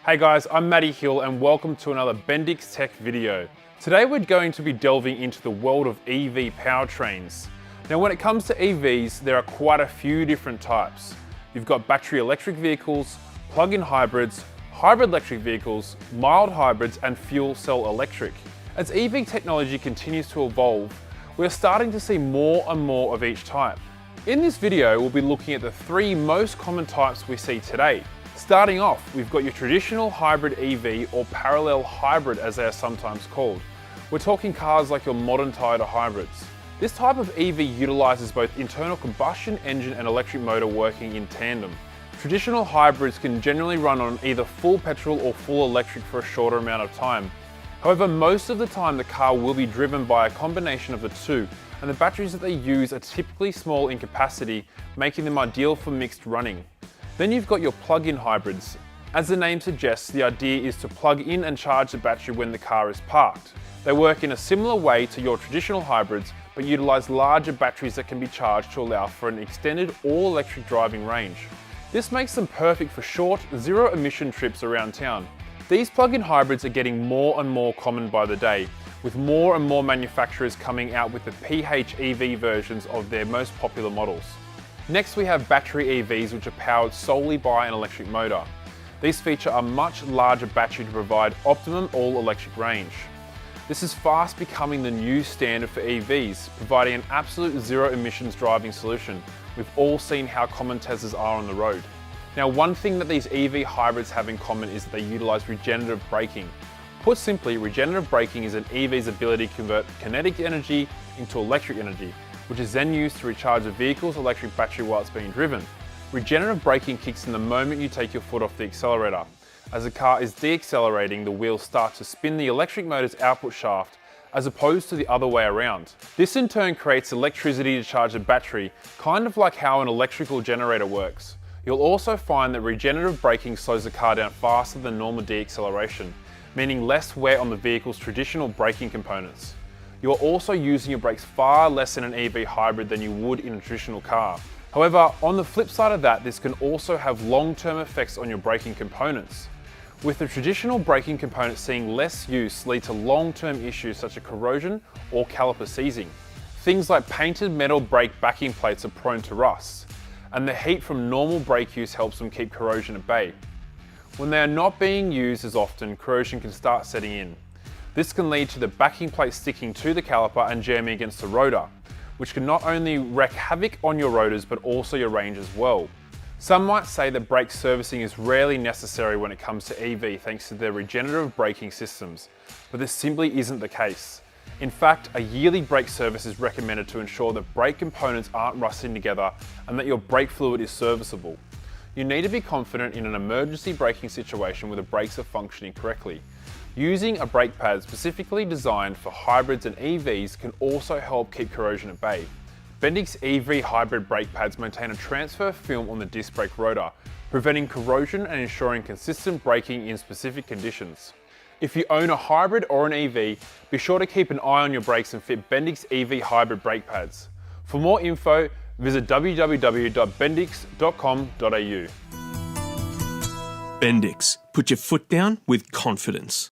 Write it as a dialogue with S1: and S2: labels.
S1: Hey guys, I'm Matty Hill and welcome to another Bendix Tech video. Today we're going to be delving into the world of EV powertrains. Now when it comes to EVs, there are quite a few different types. You've got battery electric vehicles, plug-in hybrids, hybrid electric vehicles, mild hybrids and fuel cell electric. As EV technology continues to evolve, we're starting to see more and more of each type. In this video, we'll be looking at the three most common types we see today. Starting off, we've got your traditional hybrid EV or parallel hybrid as they are sometimes called. We're talking cars like your modern Toyota hybrids. This type of EV utilizes both internal combustion engine and electric motor working in tandem. Traditional hybrids can generally run on either full petrol or full electric for a shorter amount of time. However, most of the time the car will be driven by a combination of the two, and the batteries that they use are typically small in capacity, making them ideal for mixed running. Then you've got your plug-in hybrids. As the name suggests, the idea is to plug in and charge the battery when the car is parked. They work in a similar way to your traditional hybrids, but utilize larger batteries that can be charged to allow for an extended all-electric driving range. This makes them perfect for short, zero-emission trips around town. These plug-in hybrids are getting more and more common by the day, with more and more manufacturers coming out with the PHEV versions of their most popular models. Next we have battery EVs, which are powered solely by an electric motor. These feature a much larger battery to provide optimum all-electric range. This is fast becoming the new standard for EVs, providing an absolute zero emissions driving solution. We've all seen how common Teslas are on the road. Now, one thing that these EV hybrids have in common is that they utilize regenerative braking. Put simply, regenerative braking is an EV's ability to convert kinetic energy into electric energy, which is then used to recharge a vehicle's electric battery while it's being driven. Regenerative braking kicks in the moment you take your foot off the accelerator. As the car is deaccelerating, the wheels start to spin the electric motor's output shaft, as opposed to the other way around. This in turn creates electricity to charge the battery, kind of like how an electrical generator works. You'll also find that regenerative braking slows the car down faster than normal deacceleration, meaning less wear on the vehicle's traditional braking components. You're also using your brakes far less in an EV hybrid than you would in a traditional car. However, on the flip side of that, this can also have long-term effects on your braking components. With the traditional braking components seeing less use lead to long-term issues such as corrosion or caliper seizing. Things like painted metal brake backing plates are prone to rust, and the heat from normal brake use helps them keep corrosion at bay. When they are not being used as often, corrosion can start setting in. This can lead to the backing plate sticking to the caliper and jamming against the rotor, which can not only wreak havoc on your rotors but also your range as well. Some might say that brake servicing is rarely necessary when it comes to EV thanks to their regenerative braking systems, but this simply isn't the case. In fact, a yearly brake service is recommended to ensure that brake components aren't rusting together and that your brake fluid is serviceable. You need to be confident in an emergency braking situation where the brakes are functioning correctly. Using a brake pad specifically designed for hybrids and EVs can also help keep corrosion at bay. Bendix EV hybrid brake pads maintain a transfer film on the disc brake rotor, preventing corrosion and ensuring consistent braking in specific conditions. If you own a hybrid or an EV, be sure to keep an eye on your brakes and fit Bendix EV hybrid brake pads. For more info, visit www.bendix.com.au.
S2: Bendix. Put your foot down with confidence.